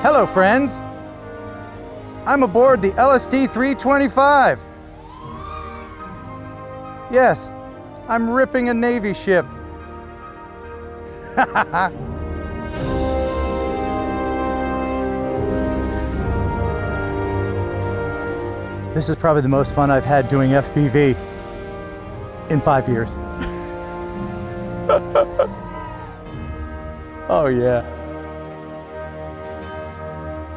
Hello, friends. I'm aboard the LST-325. Yes, I'm ripping a Navy ship. This is probably the most fun I've had doing FPV in 5 years. Oh yeah.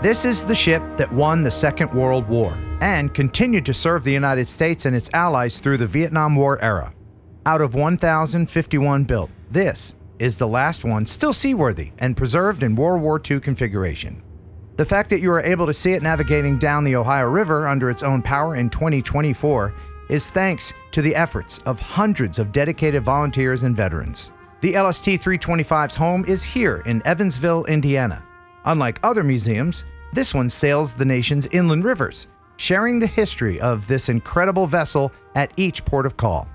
This is the ship that won the Second World War and continued to serve the United States and its allies through the Vietnam War era. Out of 1,051 built, this is the last one still seaworthy and preserved in World War II configuration. The fact that you are able to see it navigating down the Ohio River under its own power in 2024 is thanks to the efforts of hundreds of dedicated volunteers and veterans. The LST-325's home is here in Evansville, Indiana. Unlike other museums, this one sails the nation's inland rivers, sharing the history of this incredible vessel at each port of call.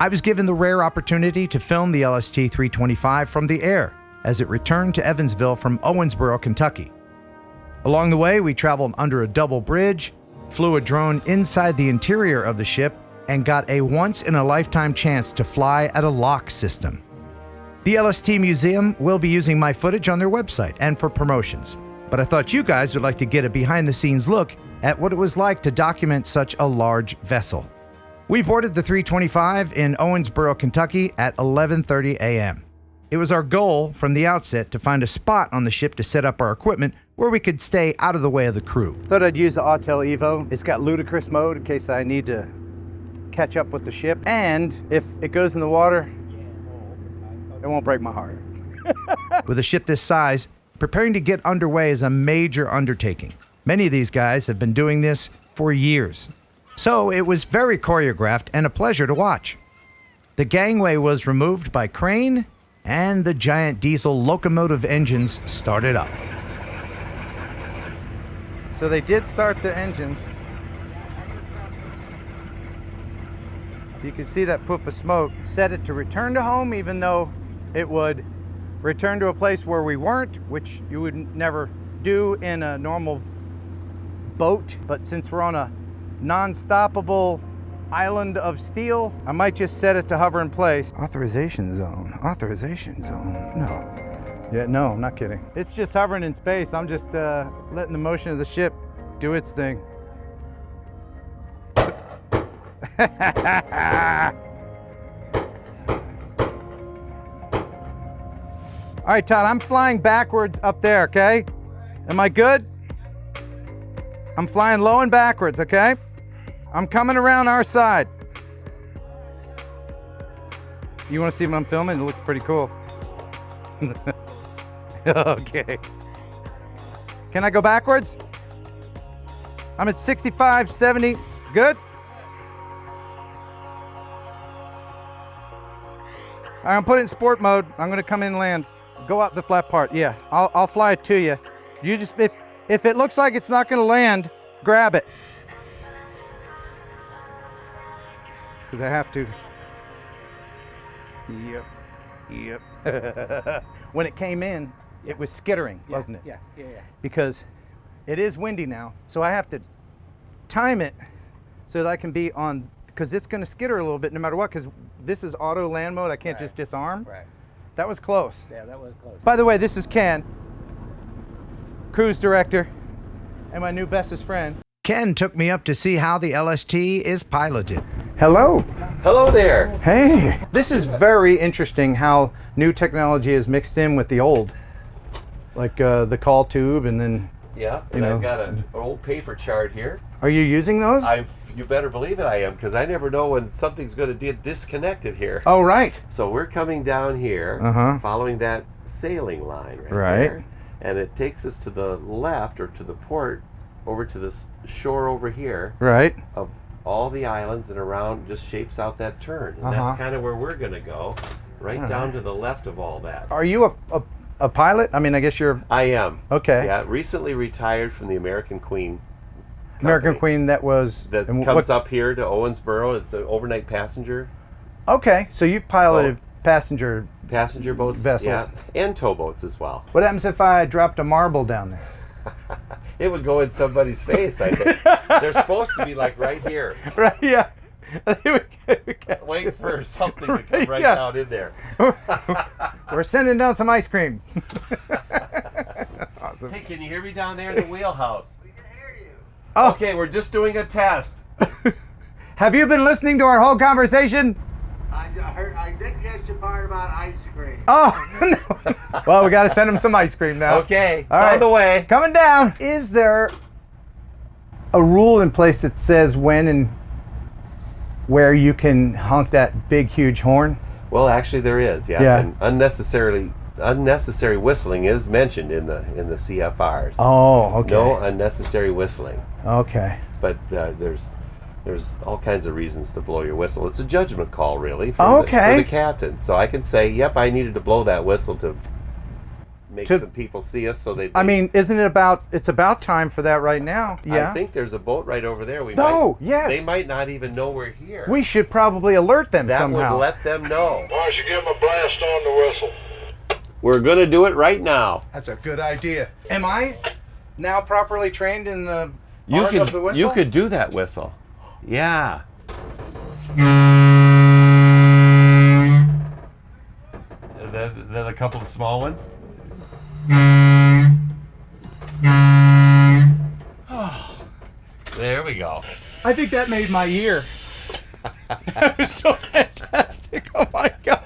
I was given the rare opportunity to film the LST-325 from the air as it returned to Evansville from Owensboro, Kentucky. Along the way, we traveled under a double bridge, flew a drone inside the interior of the ship, and got a once-in-a-lifetime chance to fly at a lock system. The LST Museum will be using my footage on their website and for promotions, but I thought you guys would like to get a behind-the-scenes look at what it was like to document such a large vessel. We boarded the 325 in Owensboro, Kentucky at 11:30 a.m. It was our goal from the outset to find a spot on the ship to set up our equipment where we could stay out of the way of the crew. Thought I'd use the Autel Evo. It's got ludicrous mode in case I need to catch up with the ship. And if it goes in the water, it won't break my heart. With a ship this size, preparing to get underway is a major undertaking. Many of these guys have been doing this for years. So it was very choreographed and a pleasure to watch. The gangway was removed by crane and the giant diesel locomotive engines started up. So they did start the engines. You can see that puff of smoke. Set it to return to home, even though it would return to a place where we weren't, which you would never do in a normal boat. But since we're on a non-stoppable island of steel, I might just set it to hover in place. Authorization zone, authorization zone, no. Yeah, no, I'm not kidding. It's just hovering in space. I'm just letting the motion of the ship do its thing. All right, Todd, I'm flying backwards up there, okay? Am I good? I'm flying low and backwards, okay? I'm coming around our side. You want to see what I'm filming? It looks pretty cool. Okay. Can I go backwards? I'm at 65, 70. Good? All right, I'm putting it in sport mode. I'm gonna come in and land. Go up the flat part. Yeah, I'll fly it to you. You just, if it looks like it's not gonna land, grab it. Because I have to. Yep. When it came in, it was skittering, wasn't it? Yeah. Because it is windy now, so I have to time it so that I can be on, because it's going to skitter a little bit no matter what, because this is auto land mode. I can't just disarm. Right. That was close. Yeah, that was close. By the way, this is Ken, cruise director, and my new bestest friend. Ken took me up to see how the LST is piloted. Hello. Hello there. Hey. This is very interesting how new technology is mixed in with the old. Like the call tube and then... Yeah, and I've got an old paper chart here. Are you using those? You better believe it I am, because I never know when something's going to get disconnected here. Oh, right. So we're coming down here, following that sailing line Right. there, and it takes us to the left, or to the port, over to the shore over here. Right. Of all the islands, and around just shapes out that turn. And that's kind of where we're going to go, right down to the left of all that. Are you a pilot? I mean, I guess you're... I am. Okay. Yeah, recently retired from the American Queen. American Queen that comes up here to Owensboro. It's an overnight passenger. Okay, so you piloted passenger boats, vessels. yeah, and towboats as well. What happens if I dropped a marble down there? It would go in somebody's face, I think. They're supposed to be like right here. Right, yeah. Wait for something to come right Yeah. down in there. We're sending down some ice cream. Awesome. Hey, can you hear me down there in the wheelhouse? We can hear you. Oh, Okay, we're just doing a test. have you been listening to our whole conversation? I did catch the part about ice cream. Oh, no. Well, we got to send him some ice cream now. Okay, it's All right. on the way. Coming down. Is there a rule in place that says when and where you can honk that big, huge horn? Well, actually, there is. Yeah. Yeah. And unnecessary whistling is mentioned in the CFRs. Oh, okay. No unnecessary whistling. Okay. But there's all kinds of reasons to blow your whistle. It's a judgment call, really, for Okay. the captain. So I can say, yep, I needed to blow that whistle to make some people see us, so they. I mean, isn't it about? It's about time for that right now. Yeah. I think there's a boat right over there. Yes. They might not even know we're here. We should probably alert them that somehow. would let them know. Why don't you give him a blast on the whistle? We're gonna do it right now. That's a good idea. Am I now properly trained in the art of the whistle? You could do that whistle. Yeah. And then a couple of small ones. There we go. I think that made my year. That was so fantastic. Oh my God.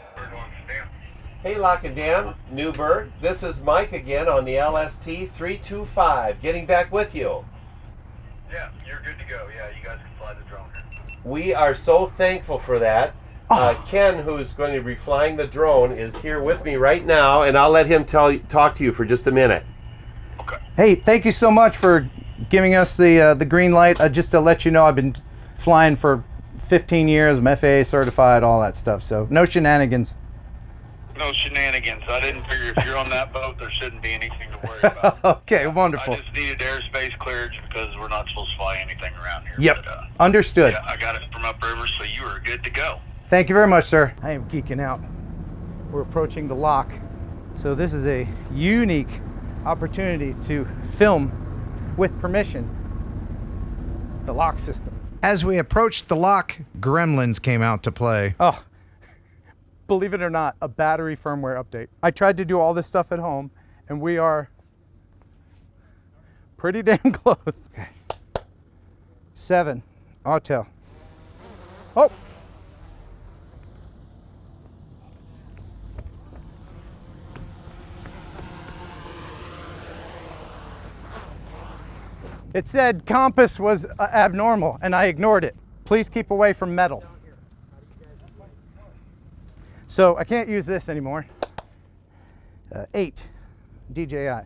Hey, Lock and Dam, Newburgh. This is Mike again on the LST-325, getting back with you. Yeah, you're good to go. Yeah, you guys can fly the drone. We are so thankful for that. Ken, who's going to be flying the drone, is here with me right now, and I'll let him talk to you for just a minute. Okay. Hey, thank you so much for giving us the green light. Just to let you know, I've been flying for 15 years. I'm FAA certified, all that stuff. So no shenanigans. No shenanigans. I didn't figure if you're on that boat, there shouldn't be anything to worry about. Okay, wonderful. I just needed airspace clearance because we're not supposed to fly anything around here. Yep, But, understood. yeah, I got it from upriver, so you are good to go. Thank you very much, sir. I am geeking out. We're approaching the lock. So this is a unique opportunity to film with permission the lock system. As we approached the lock, gremlins came out to play. Oh, believe it or not, a battery firmware update. I tried to do all this stuff at home, and we are pretty damn close. Okay. 7, Autel. Oh! It said compass was abnormal, and I ignored it. Please keep away from metal. So I can't use this anymore. 8, DJI.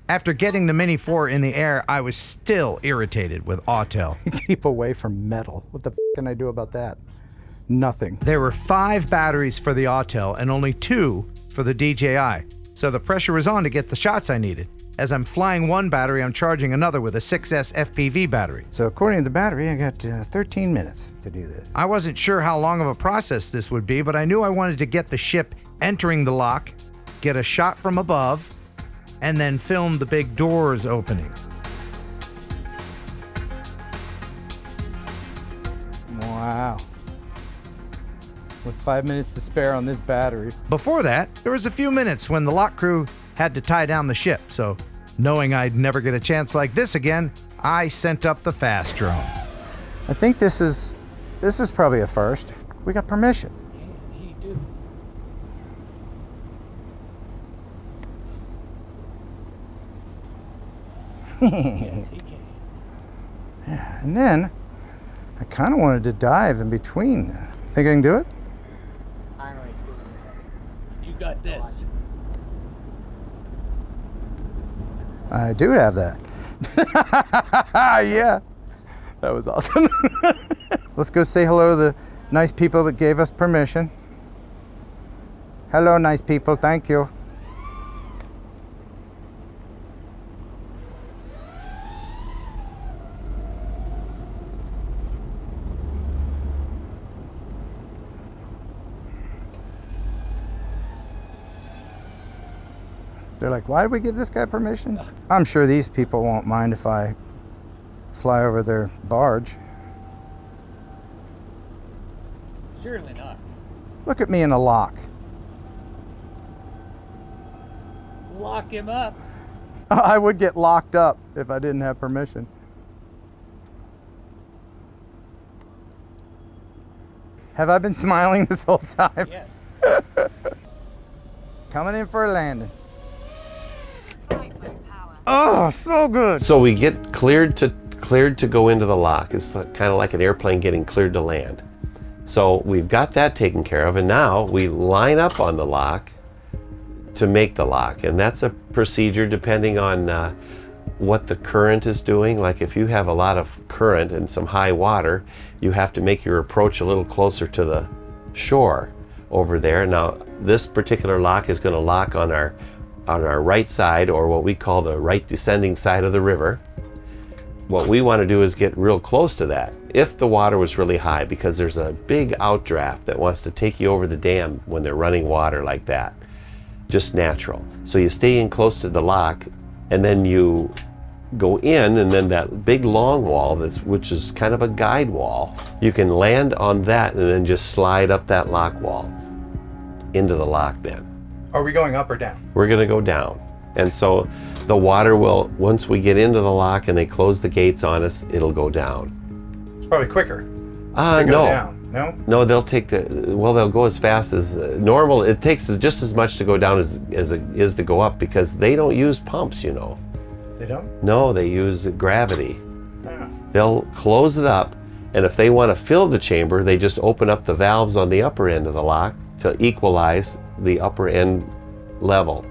After getting the Mini 4 in the air, I was still irritated with Autel. Keep away from metal. What the f can I do about that? Nothing. There were 5 batteries for the Autel and only 2 for the DJI, so the pressure was on to get the shots I needed. As I'm flying one battery, I'm charging another with a 6S FPV battery. So according to the battery, I got 13 minutes to do this. I wasn't sure how long of a process this would be, but I knew I wanted to get the ship entering the lock, get a shot from above, and then film the big doors opening. Wow. With 5 minutes to spare on this battery. Before that, there was a few minutes when the lock crew had to tie down the ship, so knowing I'd never get a chance like this again, I sent up the fast drone. I think this is probably a first. We got permission. Yeah, and then I kind of wanted to dive in between. Think I can do it? You got this. I do have that. Yeah, that was awesome. Let's go say hello to the nice people that gave us permission. Hello, nice people. Thank you. They're like, why did we give this guy permission? I'm sure these people won't mind if I fly over their barge. Surely not. Look at me in a lock. Lock him up. I would get locked up if I didn't have permission. Have I been smiling this whole time? Yes. Coming in for a landing. Oh, so good. So we get cleared to go into the lock. It's kind of like an airplane getting cleared to land. So we've got that taken care of, and now we line up on the lock to make the lock. And that's a procedure depending on what the current is doing. Like if you have a lot of current and some high water, you have to make your approach a little closer to the shore over there. Now this particular lock is going to lock on our right side, or what we call the right descending side of the river. What we want to do is get real close to that if the water was really high, because there's a big outdraft that wants to take you over the dam when they're running water like that. Just natural. So you stay in close to the lock, and then you go in, and then that big long wall, which is kind of a guide wall, you can land on that and then just slide up that lock wall into the lock then. Are we going up or down? We're going to go down. And so the water will, once we get into the lock and they close the gates on us, it'll go down. It's probably quicker. No. Down. No? No, they'll go as fast as normal. It takes just as much to go down as it is to go up, because they don't use pumps, you know. They don't? No, they use gravity. Yeah. They'll close it up, and if they want to fill the chamber, they just open up the valves on the upper end of the lock to equalize the upper end level.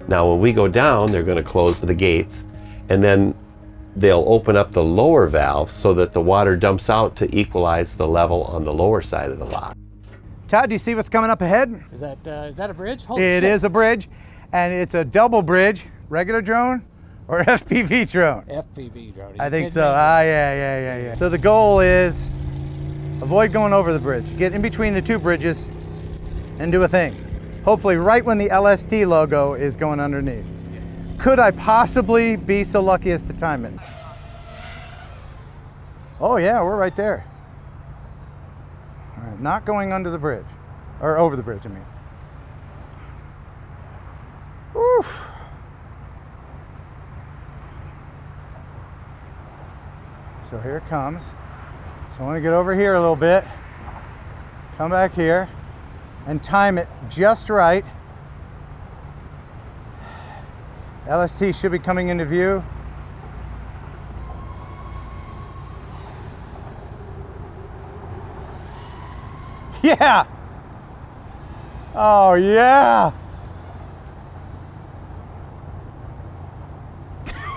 Now when we go down, they're going to close the gates, and then they'll open up the lower valves so that the water dumps out to equalize the level on the lower side of the lock. Todd, do you see what's coming up ahead? Is that a bridge? Holy It shit. is a bridge, and it's a double bridge. Regular drone or FPV drone? FPV drone. I think so. Yeah. So the goal is avoid going over the bridge. Get in between the two bridges and do a thing. Hopefully right when the LST logo is going underneath. Could I possibly be so lucky as to time it? Oh yeah, we're right there. All right, not going under the bridge, or over the bridge, I mean. Oof. So here it comes. So I want to get over here a little bit, come back here, and time it just right. LST should be coming into view. Yeah! Oh yeah!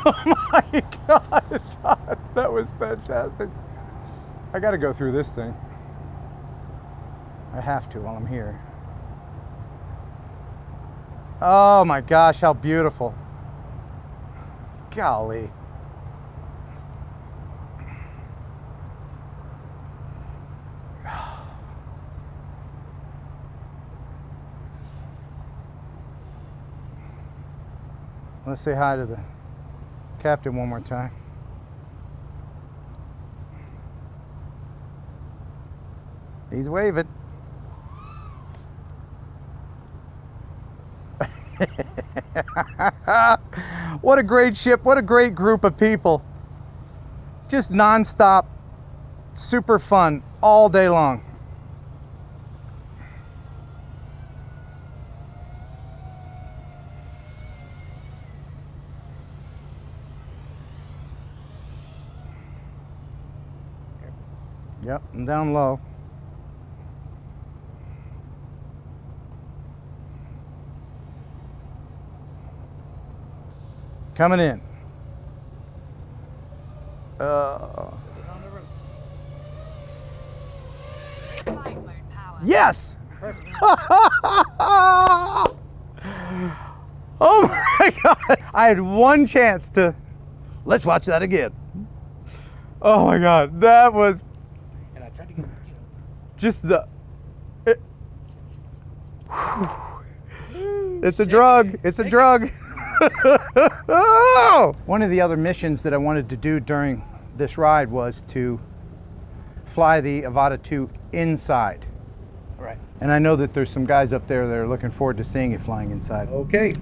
Oh my God, Todd, that was fantastic. I gotta go through this thing. I have to while I'm here. Oh my gosh, how beautiful. Golly. Let's say hi to the captain one more time. He's waving. What a great ship, what a great group of people. Just non-stop, super fun all day long. Yep, I'm down low. Coming in. Yes! Oh my God! I had one chance to. Let's watch that again. Oh my God, that was And I tried to get, just just the. It's a drug. It's a drug. One of the other missions that I wanted to do during this ride was to fly the Avata 2 inside. Right. And I know that there's some guys up there that are looking forward to seeing it flying inside. Okay.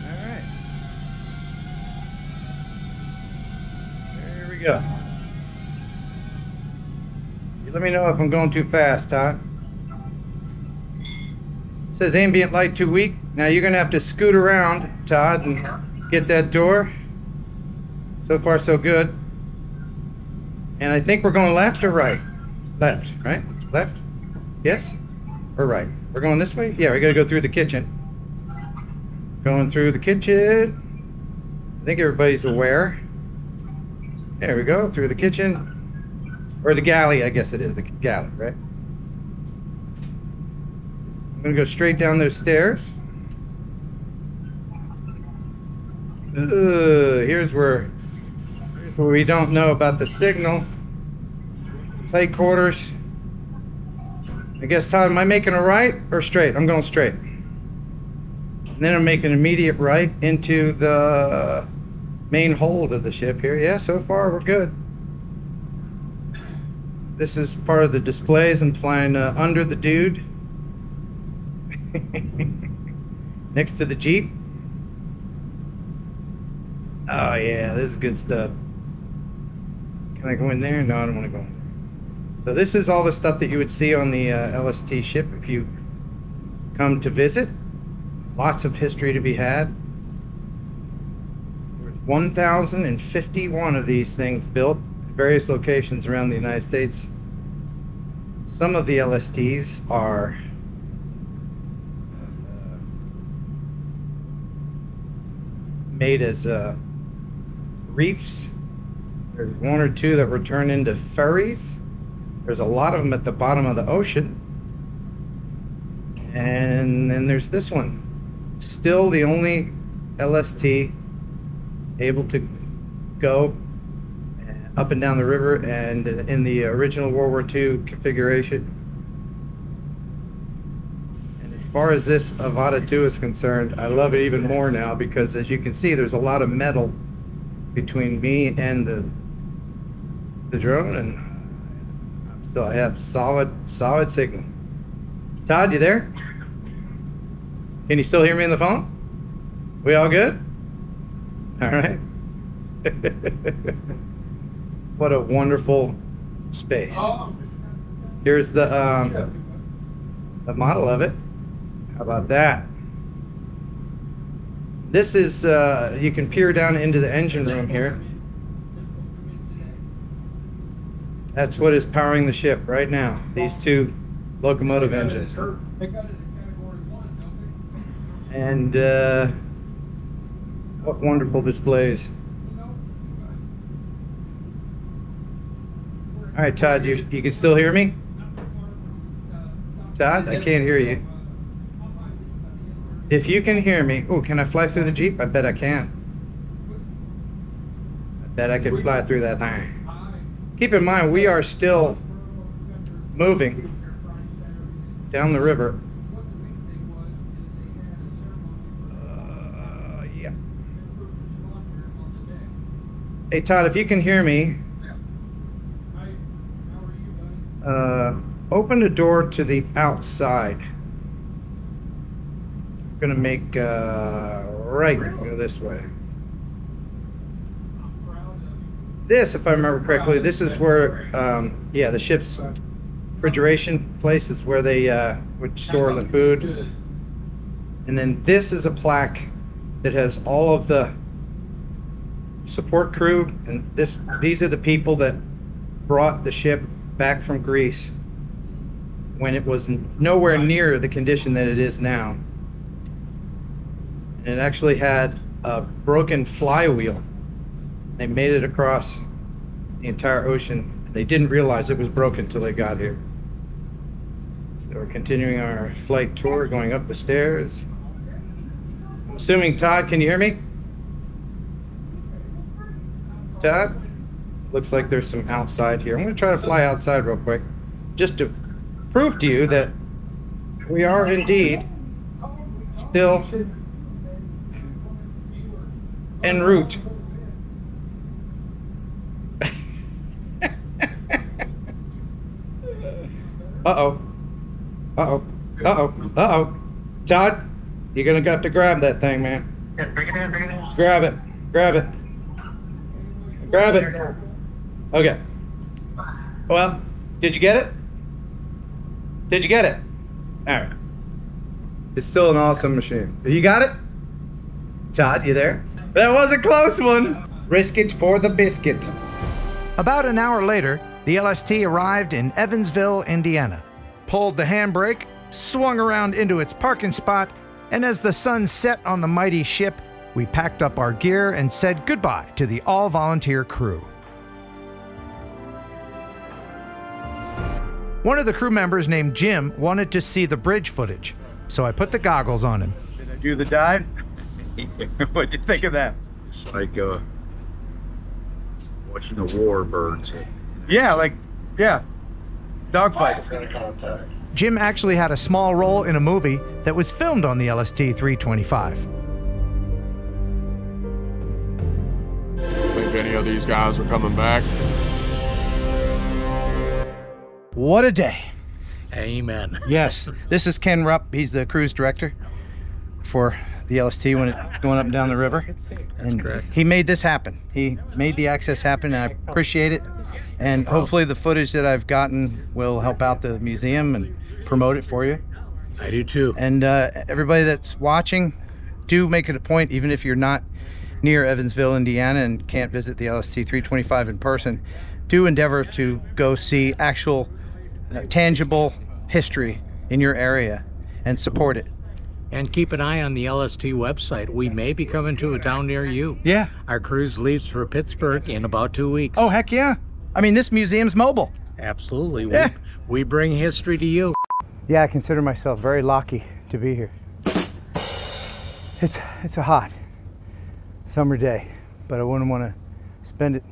All right. There we go. You let me know if I'm going too fast, Todd. It says ambient light too weak. Now you're gonna have to scoot around, Todd, and get that door. So far, so good. And I think we're going left or right? Left, right? Left? Yes? Or right? We're going this way? Yeah, we gotta go through the kitchen. Going through the kitchen. I think everybody's aware. There we go, through the kitchen. Or the galley, I guess it is, the galley, right? I'm gonna go straight down those stairs. Here's where we don't know about the signal. Tight quarters. I guess, Todd, am I making a right or straight? I'm going straight. And then I'm making an immediate right into the main hold of the ship here. Yeah, so far we're good. This is part of the displays. I'm flying under the dude. Next to the Jeep. Oh yeah, this is good stuff. Can I go in there? No, I don't want to go in there. So this is all the stuff that you would see on the LST ship if you come to visit. Lots of history to be had. There's 1,051 of these things built at various locations around the United States. Some of the LSTs are made as reefs. There's one or two that were turned into ferries. There's a lot of them at the bottom of the ocean. And then there's this one. Still the only LST able to go up and down the river and in the original World War II configuration. And as far as this Avata 2 is concerned, I love it even more now because, as you can see, there's a lot of metal between me and the drone, and so I have solid signal. Todd, you there? Can you still hear me on the phone? We all good? All right. What a wonderful space. Here's the model of it. How about that? This is, you can peer down into the engine room here. That's what is powering the ship right now. These two locomotive engines. And what wonderful displays. All right, Todd, you can still hear me? Todd, I can't hear you. If you can hear me, oh, can I fly through the Jeep? I bet I can. I bet I can fly through that thing. Keep in mind, we are still moving down the river. Yeah. Hey, Todd, if you can hear me, open the door to the outside. I'm gonna make right, go this way. This, if I remember correctly, this is where, yeah, the ship's refrigeration place is where they would store the food. And then this is a plaque that has all of the support crew, and these are the people that brought the ship back from Greece when it was nowhere near the condition that it is now. And it actually had a broken flywheel. They made it across the entire ocean. They didn't realize it was broken until they got here. So we're continuing our flight tour, going up the stairs. I'm assuming, Todd, can you hear me? Todd? Looks like there's some outside here. I'm going to try to fly outside real quick, just to prove to you that We are indeed still en route. Uh-oh. Uh-oh. Uh-oh. Uh-oh. Todd, you're gonna have to grab that thing, man. Yeah, bring it in, bring it in. Grab it. Grab it. Grab it. Okay. Well, did you get it? Did you get it? All right. It's still an awesome machine. You got it? Todd, you there? That was a close one. Risk it for the biscuit. About an hour later, the LST arrived in Evansville, Indiana, pulled the handbrake, swung around into its parking spot, and as the sun set on the mighty ship, we packed up our gear and said goodbye to the all-volunteer crew. One of the crew members named Jim wanted to see the bridge footage, so I put the goggles on him. Did I do the dive? What'd you think of that? It's like watching the warbirds. Yeah, dogfights. Jim actually had a small role in a movie that was filmed on the LST-325. Think any of these guys are coming back? What a day. Amen. Yes, this is Ken Rupp. He's the cruise director for the LST when it's going up and down the river. And correct. he made this happen. He made the access happen, and I appreciate it. And hopefully the footage that I've gotten will help out the museum and promote it for you. I do too. And everybody that's watching, do make it a point, even if you're not near Evansville, Indiana, and can't visit the LST-325 in person, do endeavor to go see actual tangible history in your area and support it. And keep an eye on the LST website. We may be coming to a town near you. Yeah. Our cruise leaves for Pittsburgh in about 2 weeks. Oh, heck yeah. I mean, this museum's mobile. Absolutely. Yeah. We bring history to you. Yeah, I consider myself very lucky to be here. It's a hot summer day, but I wouldn't want to spend it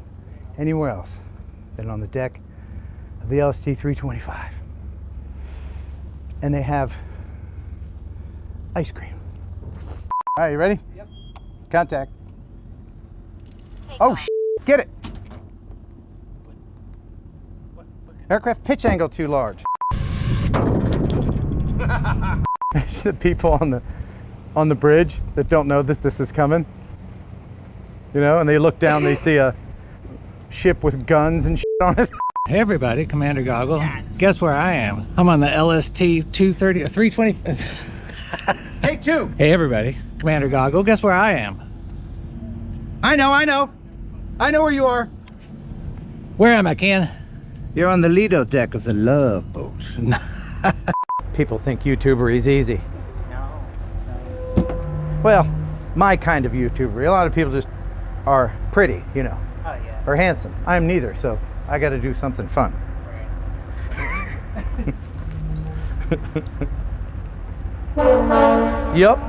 anywhere else than on the deck of the LST-325. And they have ice cream. All right, you ready? Yep. Contact. Oh, get it. Aircraft pitch angle too large. The people on the bridge that don't know that this is coming, you know, and they look down, they see a ship with guns and shit on it. Hey everybody, Commander Goggle. Guess where I am? I'm on the LST-230, 320. Take two. Hey everybody, Commander Goggle. Guess where I am? I know where you are. Where am I, Ken? You're on the Lido deck of the Love Boat. People think YouTuber is easy. No. Well, my kind of YouTuber. A lot of people just are pretty, you know, or handsome. I'm neither, so I got to do something fun. Yup.